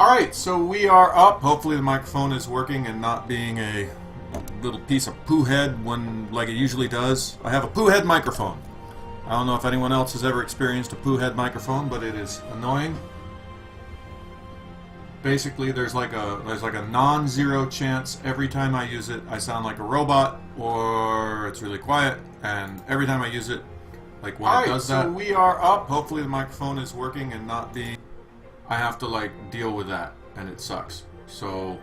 Alright, so we are up. Hopefully the microphone is working and not being a little piece of poo head like it usually does. I have a poo head microphone. I don't know if anyone else has ever experienced a poo head microphone, but it is annoying. Basically, there's like a non-zero chance every time I use it, I sound like a robot, or it's really quiet, and every time I use it, like when it does that. So we are up. Hopefully the microphone is working and not being... I have to like deal with that, and it sucks. So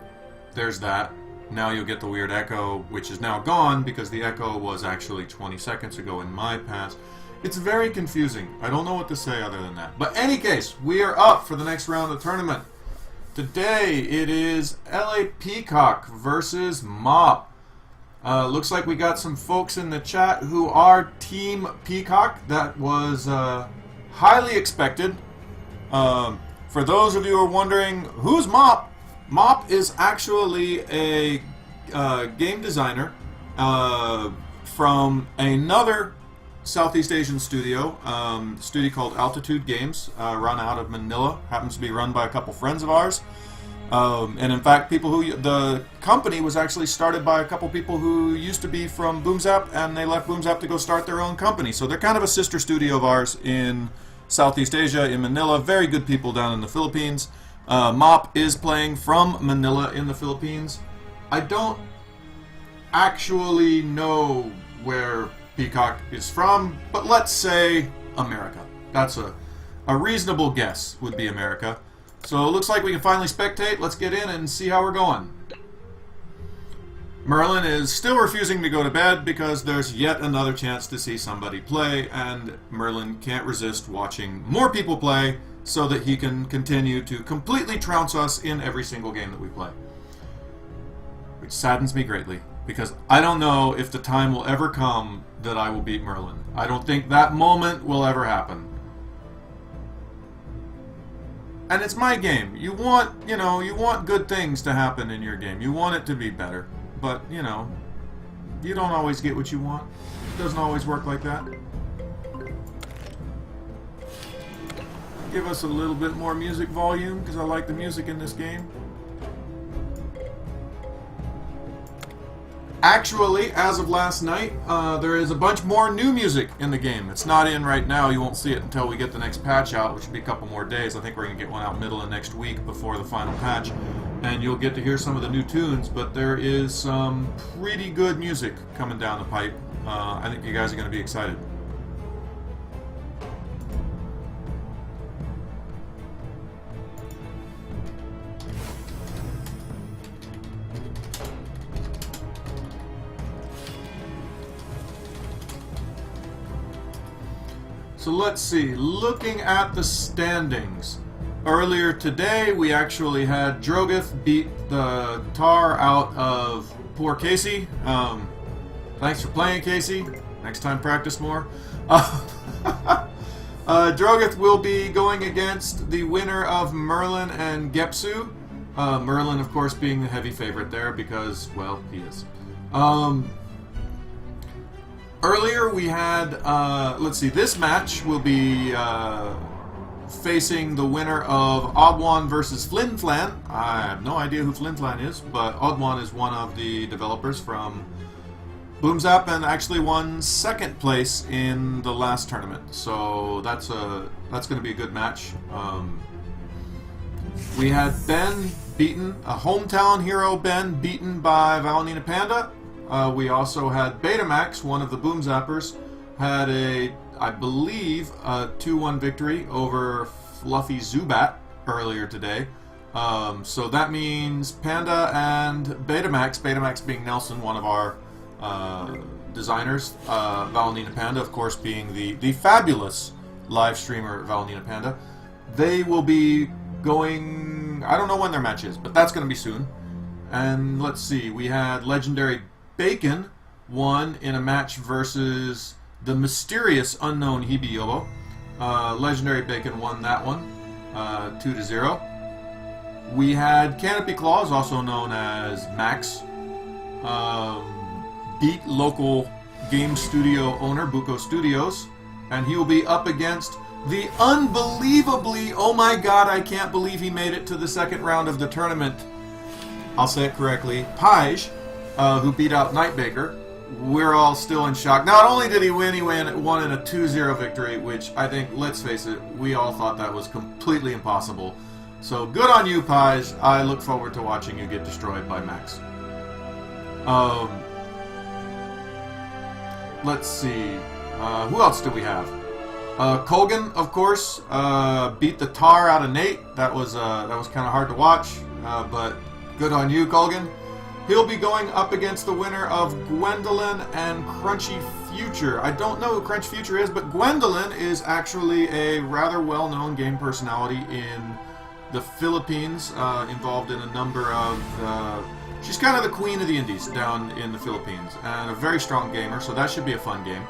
there's that. Now you'll get the weird echo, which is now gone because the echo was actually 20 seconds ago in my past. It's very confusing. I don't know what to say other than that. But in any case, we are up for the next round of the tournament. Today it is LA Peacock versus Mop. Looks like we got some folks in the chat who are Team Peacock. That was highly expected. For those of you who are wondering, who's Mop? Mop is actually a game designer from another Southeast Asian studio, studio called Altitude Games, run out of Manila. Happens to be run by a couple friends of ours. And in fact, the company was actually started by a couple people who used to be from BoomZap, and they left BoomZap to go start their own company. So they're kind of a sister studio of ours in Southeast Asia, in Manila. Very good people down in the Philippines. Mop is playing from Manila in the Philippines. I don't actually know where Peacock is from, but let's say America. That's a reasonable guess, would be America. So it looks like we can finally spectate. Let's get in and see how we're going. Merlin is still refusing to go to bed because there's yet another chance to see somebody play, and Merlin can't resist watching more people play so that he can continue to completely trounce us in every single game that we play. Which saddens me greatly, because I don't know if the time will ever come that I will beat Merlin. I don't think that moment will ever happen. And it's my game. You want good things to happen in your game. You want it to be better. But, you don't always get what you want. It doesn't always work like that. Give us a little bit more music volume, because I like the music in this game. Actually, as of last night, there is a bunch more new music in the game. It's not in right now. You won't see it until we get the next patch out, which will be a couple more days. I think we're going to get one out middle of next week before the final patch. And you'll get to hear some of the new tunes, but there is some pretty good music coming down the pipe. I think you guys are going to be excited. So let's see, looking at the standings. Earlier today, we actually had Drogoth beat the tar out of poor Casey. Thanks for playing, Casey. Next time, practice more. Drogoth will be going against the winner of Merlin and Gepsu. Merlin, of course, being the heavy favorite there because, well, he is. Earlier we had, let's see, this match will be facing the winner of Oddwan versus Flinflan. I have no idea who Flinflan is, but Oddwan is one of the developers from BoomZap and actually won second place in the last tournament. So that's going to be a good match. We had Ben beaten, a hometown hero Ben beaten by Valentina Panda. We also had Betamax, one of the Boom Zappers, had I believe, a 2-1 victory over Fluffy Zubat earlier today. So that means Panda and Betamax being Nelson, one of our designers, Valentina Panda, of course, being the fabulous live streamer Valentina Panda. They will be going, I don't know when their match is, but that's going to be soon. And let's see, we had Legendary Bacon won in a match versus the mysterious unknown Hibiyobo. Legendary Bacon won that one, 2-0. We had Canopy Claws, also known as Max, beat local game studio owner Buko Studios, and he will be up against the unbelievably, oh my god, I can't believe he made it to the second round of the tournament. I'll say it correctly. Page, who beat out Nightbaker. We're all still in shock. Not only did he win, won in a 2-0 victory, which I think, let's face it, we all thought that was completely impossible. So good on you, Page. I look forward to watching you get destroyed by Max. Let's see. Who else do we have? Colgan, of course, beat the tar out of Nate. That was kind of hard to watch, but good on you, Colgan. He'll be going up against the winner of Gwendolyn and Crunchy Future. I don't know who Crunchy Future is, but Gwendolyn is actually a rather well-known game personality in the Philippines, involved in a number of... she's kind of the queen of the indies down in the Philippines, and a very strong gamer, so that should be a fun game.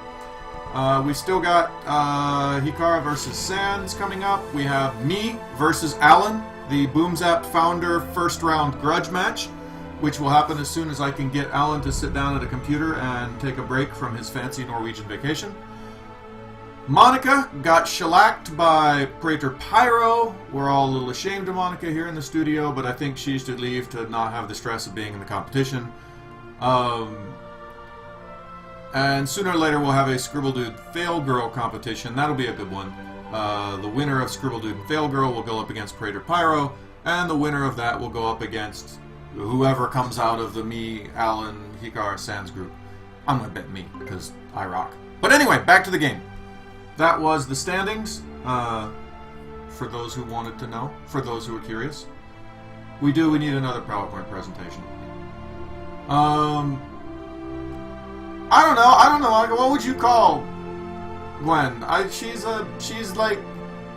We still got Hikara versus Sans coming up. We have me versus Alan, the BoomZap founder first-round grudge match, which will happen as soon as I can get Alan to sit down at a computer and take a break from his fancy Norwegian vacation. Monica got shellacked by Praetor Pyro. We're all a little ashamed of Monica here in the studio, but I think she should leave to not have the stress of being in the competition. And sooner or later we'll have a Scribble Dude Fail Girl competition. That'll be a good one. The winner of Scribble Dude and Fail Girl will go up against Praetor Pyro, and the winner of that will go up against whoever comes out of the me, Alan, Hikara, Sans group. I'm gonna bet me, because I rock. But anyway, back to the game. That was the standings, for those who wanted to know, for those who were curious. We need another PowerPoint presentation. I don't know, what would you call Gwen? She's like,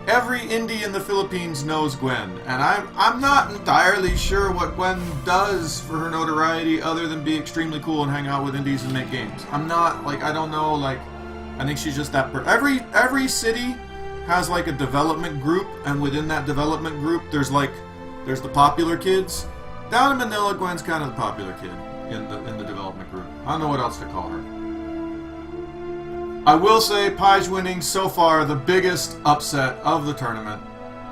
every indie in the Philippines knows Gwen, and I'm not entirely sure what Gwen does for her notoriety other than be extremely cool and hang out with indies and make games. I'm not, like, I don't know, like, I think she's just that every city has, like, a development group, and within that development group, there's the popular kids. Down in Manila, Gwen's kind of the popular kid in the development group. I don't know what else to call her. I will say, Page winning so far the biggest upset of the tournament.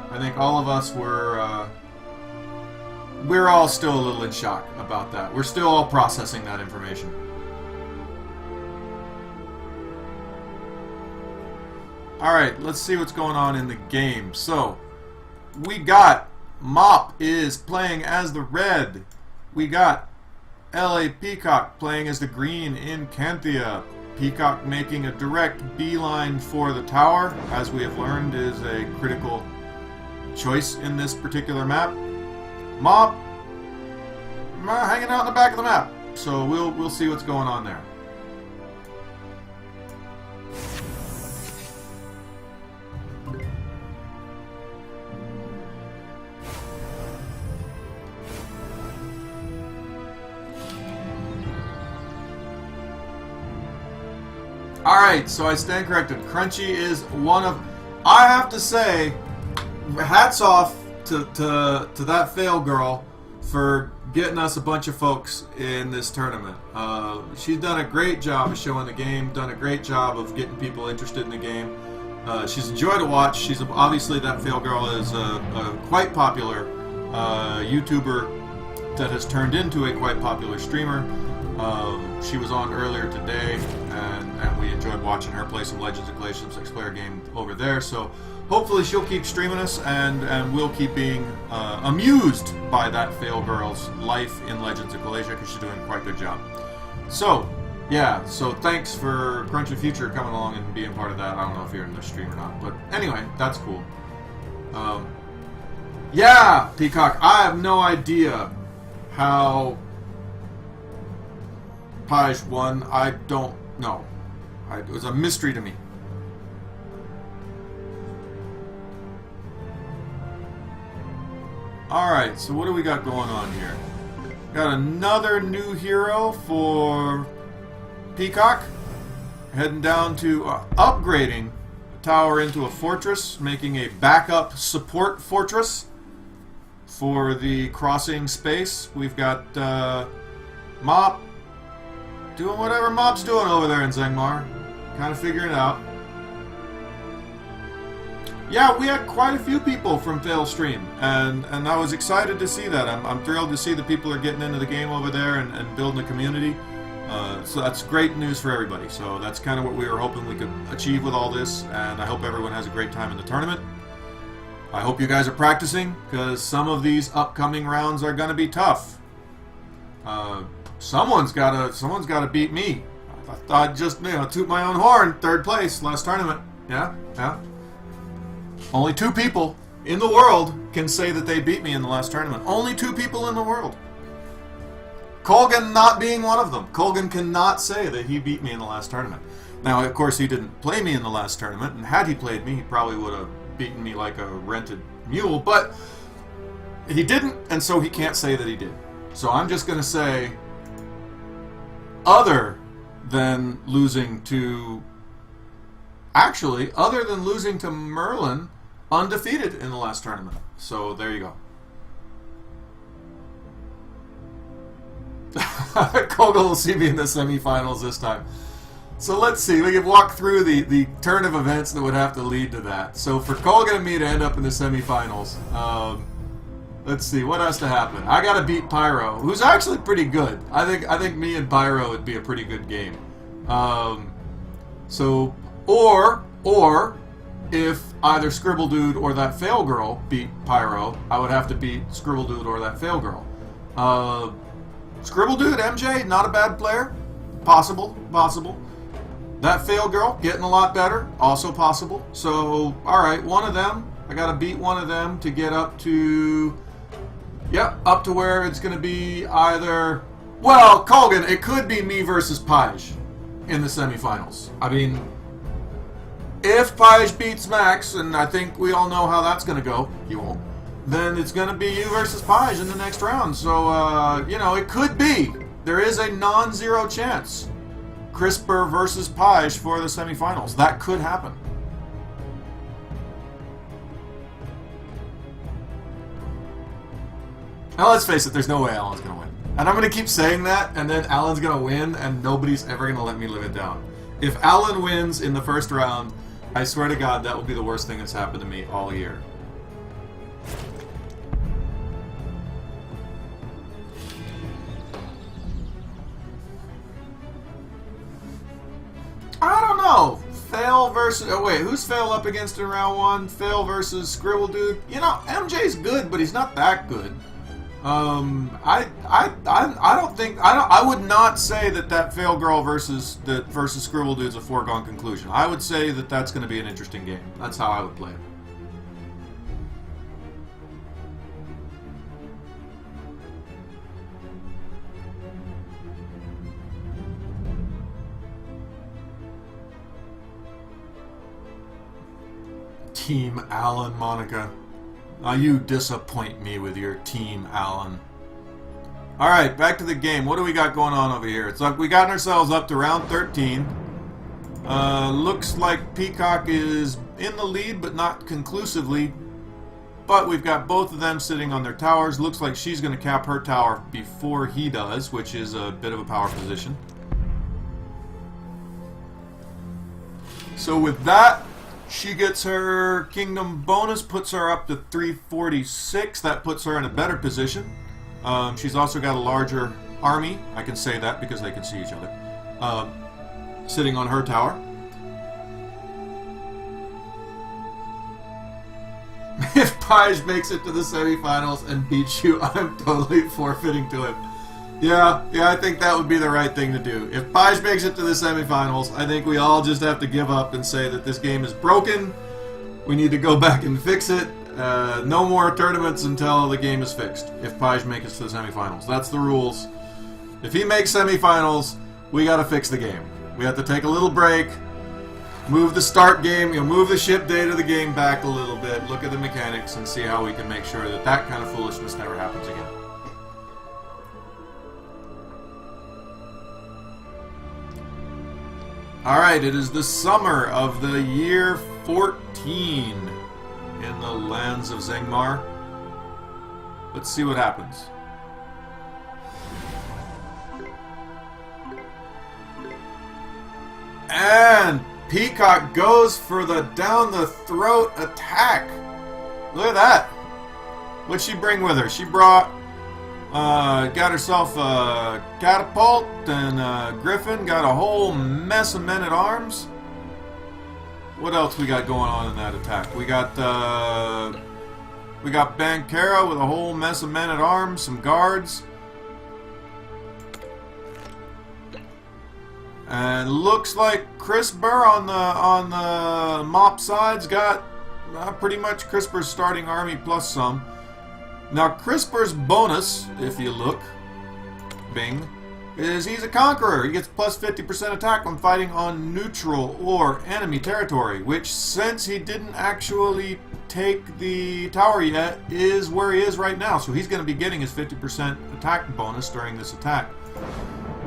I think all of us we're all still a little in shock about that. We're still all processing that information. Alright, let's see what's going on in the game. So, we got Mop is playing as the red. We got LA Peacock playing as the green in Canthia. Peacock making a direct beeline for the tower, as we have learned is a critical choice in this particular map. Mop hanging out in the back of the map, so we'll see what's going on there. Alright, so I stand corrected. Crunchy is one of... I have to say, hats off to that fail girl for getting us a bunch of folks in this tournament. She's done a great job of showing the game, done a great job of getting people interested in the game. She's a joy to watch. She's obviously, that fail girl is a quite popular YouTuber that has turned into a quite popular streamer. She was on earlier today, and we enjoyed watching her play some Legends of Callasia, some 6-player game over there. So hopefully she'll keep streaming us, and we'll keep being amused by that fail girl's life in Legends of Callasia, because she's doing quite a good job. So, yeah, so thanks for Crunchy Future coming along and being part of that. I don't know if you're in the stream or not, but anyway, that's cool. Yeah, Peacock, I have no idea how Page won. I don't know. It was a mystery to me. Alright, so what do we got going on here? Got another new hero for Peacock. Heading down to upgrading the tower into a fortress, making a backup support fortress for the crossing space. We've got Mop doing whatever Mop's doing over there in Zengmar. Kind of figuring it out. yeah, we had quite a few people from Fail Stream, and I was excited to see that. I'm thrilled to see that people are getting into the game over there and building a community. So that's great news for everybody. So that's kind of what we were hoping we could achieve with all this, and I hope everyone has a great time in the tournament. I hope you guys are practicing, because some of these upcoming rounds are going to be tough. Someone's got to beat me. I thought just toot my own horn. 3rd place last tournament. Yeah. Only 2 people in the world can say that they beat me in the last tournament. Only 2 people in the world. Colgan not being one of them. Colgan cannot say that he beat me in the last tournament. Now, of course, he didn't play me in the last tournament, and had he played me, he probably would have beaten me like a rented mule, but he didn't, and so he can't say that he did. So I'm just going to say, other than losing to Merlin, undefeated in the last tournament. So there you go. Kogel will see me in the semifinals this time. So let's see. We can walk through the turn of events that would have to lead to that. So for Colgan and me to end up in the semifinals, let's see what has to happen. I got to beat Pyro, who's actually pretty good. I think me and Pyro would be a pretty good game. So or if either Scribble Dude or that Fail Girl beat Pyro, I would have to beat Scribble Dude or that Fail Girl. Scribble Dude, MJ, not a bad player. Possible. That Fail Girl, getting a lot better. Also possible. So, alright, one of them. I gotta beat one of them to get up to... Yep, up to where it's gonna be either... Well, Colgan, it could be me versus Pige in the semifinals. I mean, if Pige beats Max, and I think we all know how that's gonna go, he won't, then it's gonna be you versus Pige in the next round. So, it could be. There is a non-zero chance. Crisper versus Pige for the semifinals. That could happen. Now let's face it, there's no way Alan's going to win. And I'm going to keep saying that, and then Alan's going to win, and nobody's ever going to let me live it down. If Alan wins in the first round, I swear to God, that will be the worst thing that's happened to me all year. I don't know. Fail versus... Oh, wait. Who's Fail up against in round 1? Fail versus Scribble Dude. MJ's good, but he's not that good. I don't think... I would not say that Fail Girl versus Scribble Dude's a foregone conclusion. I would say that that's going to be an interesting game. That's how I would play it. Team Alan, Monica. You disappoint me with your Team Alan. Alright, back to the game. What do we got going on over here? It's like we got ourselves up to round 13. Looks like Peacock is in the lead, but not conclusively. But we've got both of them sitting on their towers. Looks like she's going to cap her tower before he does, which is a bit of a power position. So with that, she gets her Kingdom bonus, puts her up to 346. That puts her in a better position. She's also got a larger army. I can say that because they can see each other. Sitting on her tower. If Pige makes it to the semifinals and beats you, I'm totally forfeiting to him. Yeah, I think that would be the right thing to do. If Pige makes it to the semifinals, I think we all just have to give up and say that this game is broken. We need to go back and fix it. No more tournaments until the game is fixed. If Pige makes it to the semifinals, that's the rules. If he makes semifinals, we got to fix the game. We have to take a little break, move the start game, move the ship date of the game back a little bit, look at the mechanics, and see how we can make sure that that kind of foolishness never happens again. Alright, it is the summer of the year 14 in the lands of Zengmar. Let's see what happens. And Peacock goes for the down-the-throat attack. Look at that. What'd she bring with her? She brought... got herself a catapult and a griffin. Got a whole mess of men-at-arms. What else we got going on in that attack? We got Bankera with a whole mess of men-at-arms, some guards. And looks like Crisper on the mop side's got pretty much Crisper's starting army plus some. Now Crisper's bonus, if you look, bing, is he's a conqueror. He gets plus 50% attack when fighting on neutral or enemy territory, which, since he didn't actually take the tower yet, is where he is right now. So he's going to be getting his 50% attack bonus during this attack.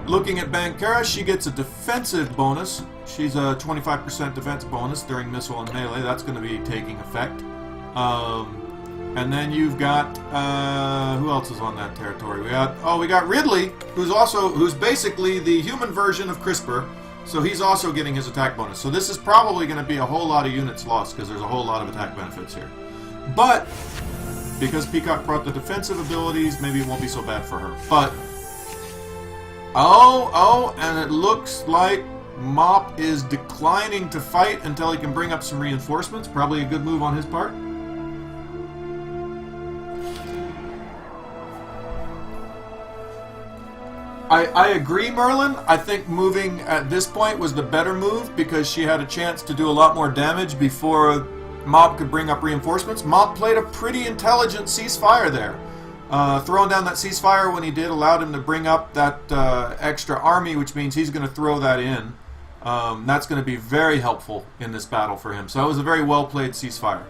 Looking at Bankera, she gets a defensive bonus. She's a 25% defense bonus during missile and melee. That's going to be taking effect. And then you've got who else is on that territory? We got Ridley, who's basically the human version of Crisper. So he's also getting his attack bonus. So this is probably going to be a whole lot of units lost because there's a whole lot of attack benefits here. But because Peacock brought the defensive abilities, maybe it won't be so bad for her. But and it looks like Mop is declining to fight until he can bring up some reinforcements. Probably a good move on his part. I agree, Merlin. I think moving at this point was the better move because she had a chance to do a lot more damage before Mop could bring up reinforcements. Mop played a pretty intelligent ceasefire there. Throwing down that ceasefire when he did allowed him to bring up that extra army, which means he's going to throw that in. That's going to be very helpful in this battle for him. So that was a very well played ceasefire.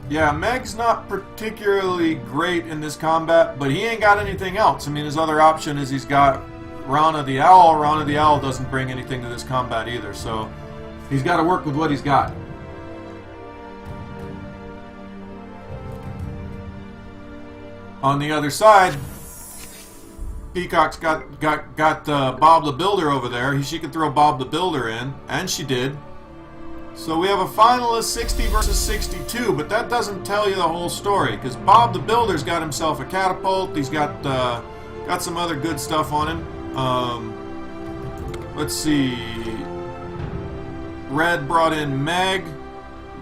Yeah, Meg's not particularly great in this combat, but he ain't got anything else. I mean, his other option is he's got Rana the Owl. Rana the Owl doesn't bring anything to this combat either, so he's got to work with what he's got. On the other side, Peacock's got Bob the Builder over there. She could throw Bob the Builder in, and she did. So we have a finalist 60 versus 62, but that doesn't tell you the whole story, because Bob the Builder's got himself a catapult. He's got some other good stuff on him. Let's see. Red brought in Meg,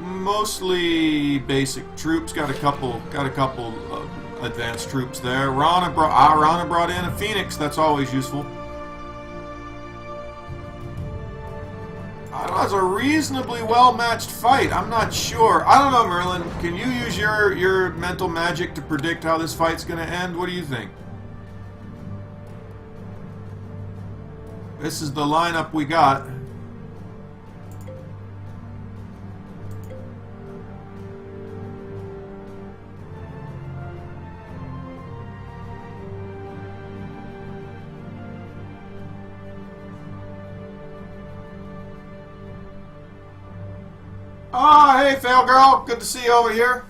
mostly basic troops. Got a couple advanced troops there. Rana brought in a Phoenix. That's always useful. It was a reasonably well-matched fight. I'm not sure. I don't know, Merlin. Can you use your mental magic to predict how this fight's going to end? What do you think? This is the lineup we got. Ah, hey, Fail Girl. Good to see you over here.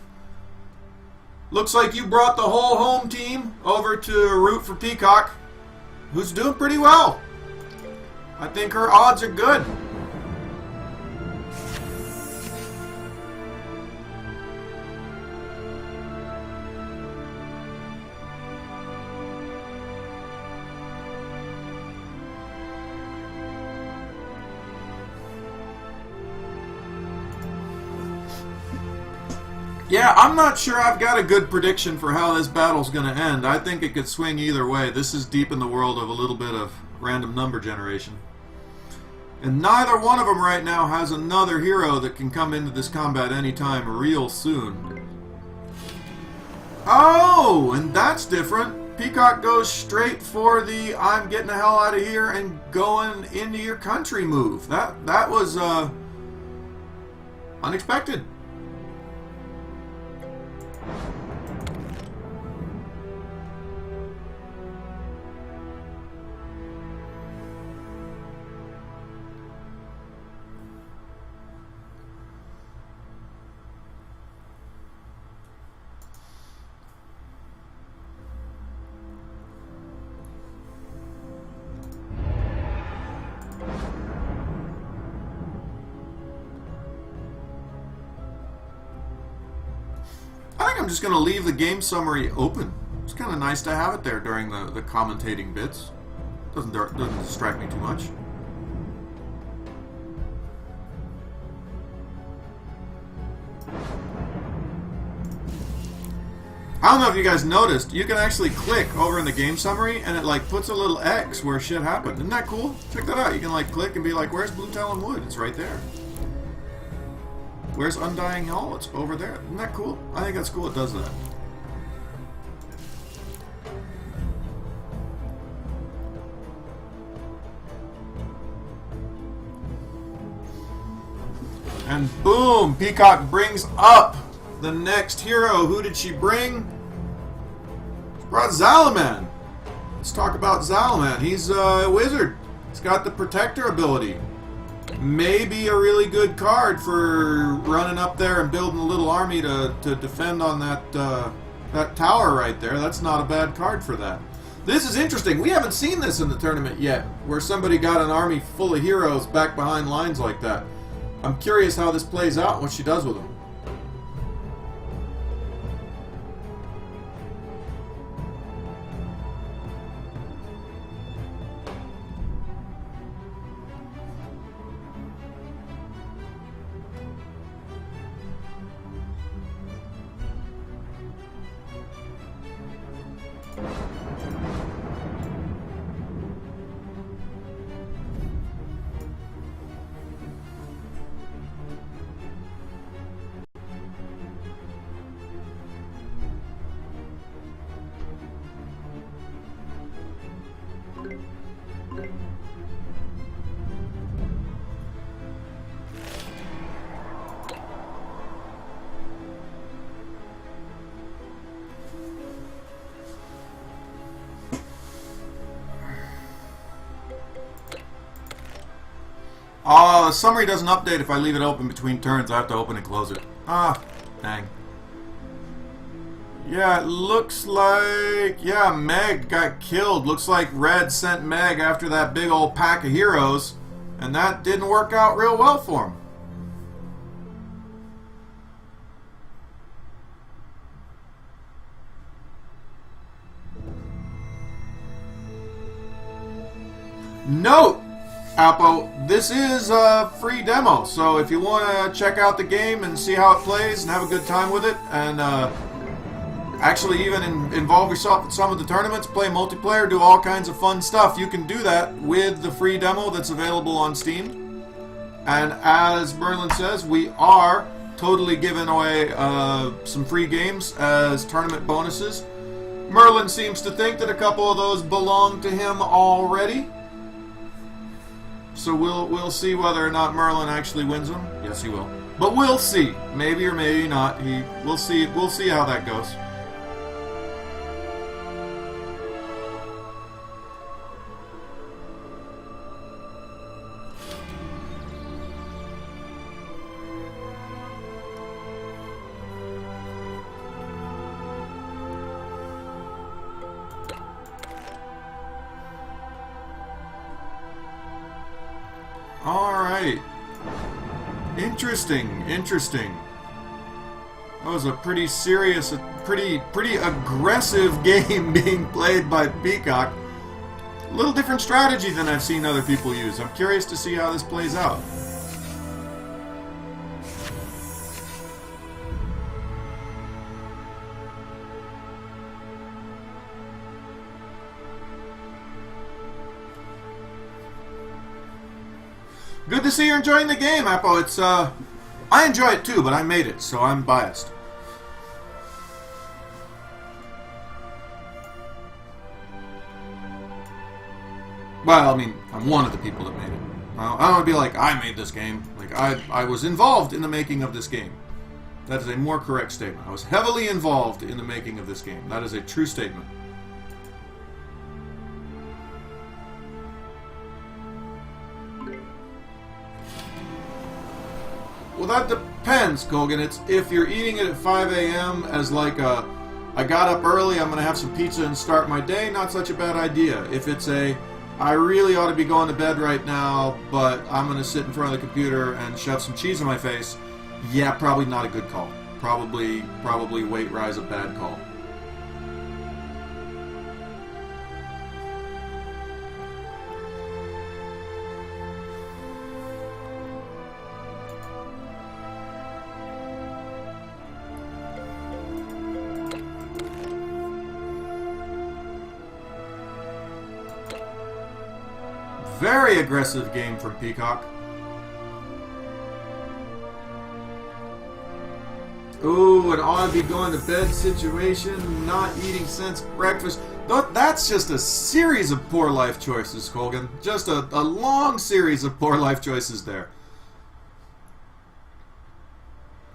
Looks like you brought the whole home team over to root for Peacock, who's doing pretty well. I think her odds are good. Yeah, I'm not sure I've got a good prediction for how this battle's going to end. I think it could swing either way. This is deep in the world of a little bit of random number generation. And neither one of them right now has another hero that can come into this combat anytime real soon. Oh, and that's different. Peacock goes straight for the I'm getting the hell out of here and going into your country move. That was unexpected. I'm just going to leave the game summary open. It's kind of nice to have it there during the commentating bits. Doesn't distract me too much. I don't know if you guys noticed, you can actually click over in the game summary and it like puts a little X where shit happened. Isn't that cool? Check that out. You can like click and be like, where's Blue Talon Wood? It's right there. Where's Undying Hall? It's over there. Isn't that cool? I think that's cool it does that. And boom! Peacock brings up the next hero. Who did she bring? She brought Zalaman. Let's talk about Zalaman. He's a wizard. He's got the Protector ability. Maybe a really good card for running up there and building a little army to defend on that tower right there. That's not a bad card for that. This is interesting. We haven't seen this in the tournament yet, where somebody got an army full of heroes back behind lines like that. I'm curious how this plays out and what she does with them. The summary doesn't update if I leave it open between turns. I have to open and close it. Ah, dang. Yeah, it looks like... Yeah, Meg got killed. Looks like Red sent Meg after that big old pack of heroes, and that didn't work out real well for him. Note! Apo, this is a free demo, so if you want to check out the game and see how it plays and have a good time with it, and actually even involve yourself in some of the tournaments, play multiplayer, do all kinds of fun stuff, you can do that with the free demo that's available on Steam. And as Merlin says, we are totally giving away some free games as tournament bonuses. Merlin seems to think that a couple of those belong to him already. So we'll see whether or not Merlin actually wins them. Yes, he will. But we'll see. Maybe or maybe not. We'll see. We'll see how that goes. Alright. Interesting. That was a pretty serious, pretty aggressive game being played by Peacock. A little different strategy than I've seen other people use. I'm curious to see how this plays out. Good to see you're enjoying the game, Apo. It's, I enjoy it too, but I made it, so I'm biased. Well, I mean, I'm one of the people that made it. I don't want to be like, I made this game. Like, I was involved in the making of this game. That is a more correct statement. I was heavily involved in the making of this game. That is a true statement. Well, that depends, Kogan. It's if you're eating it at 5 a.m. as like a, I got up early, I'm going to have some pizza and start my day, not such a bad idea. If it's a, I really ought to be going to bed right now, but I'm going to sit in front of the computer and shove some cheese in my face, yeah, probably not a good call. Probably Weight Rise a bad call. Very aggressive game from Peacock. Ooh, an ought to be going to bed situation, not eating since breakfast. That's just a series of poor life choices, Colgan. Just a long series of poor life choices there.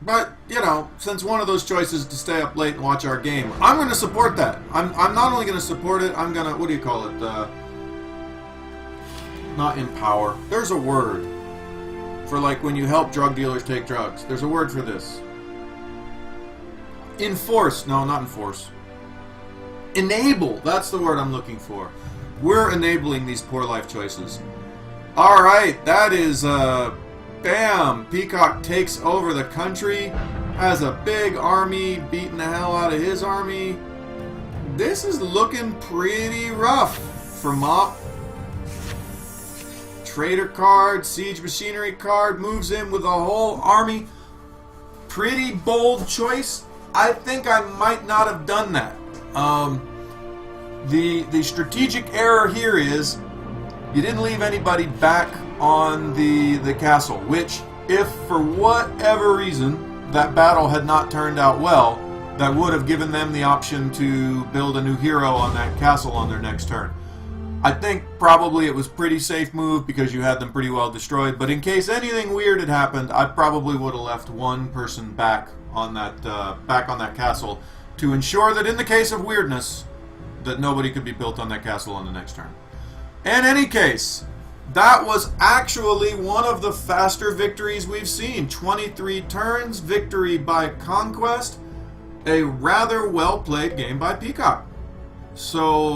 But, you know, since one of those choices is to stay up late and watch our game, I'm going to support that. I'm not only going to support it, I'm going to, what do you call it? Not empower. There's a word for, like, when you help drug dealers take drugs. There's a word for this. Enforce. No, not enforce. Enable. That's the word I'm looking for. We're enabling these poor life choices. Alright, that is, bam! Peacock takes over the country, has a big army beating the hell out of his army. This is looking pretty rough for Mop. Trader card, siege machinery card, moves in with a whole army. Pretty bold choice. I think I might not have done that. The strategic error here is you didn't leave anybody back on the castle, which, if for whatever reason that battle had not turned out well, that would have given them the option to build a new hero on that castle on their next turn. I think probably it was a pretty safe move because you had them pretty well destroyed, but in case anything weird had happened, I probably would have left one person back on that castle to ensure that in the case of weirdness, that nobody could be built on that castle on the next turn. In any case, that was actually one of the faster victories we've seen. 23 turns, victory by conquest, a rather well-played game by Peacock. So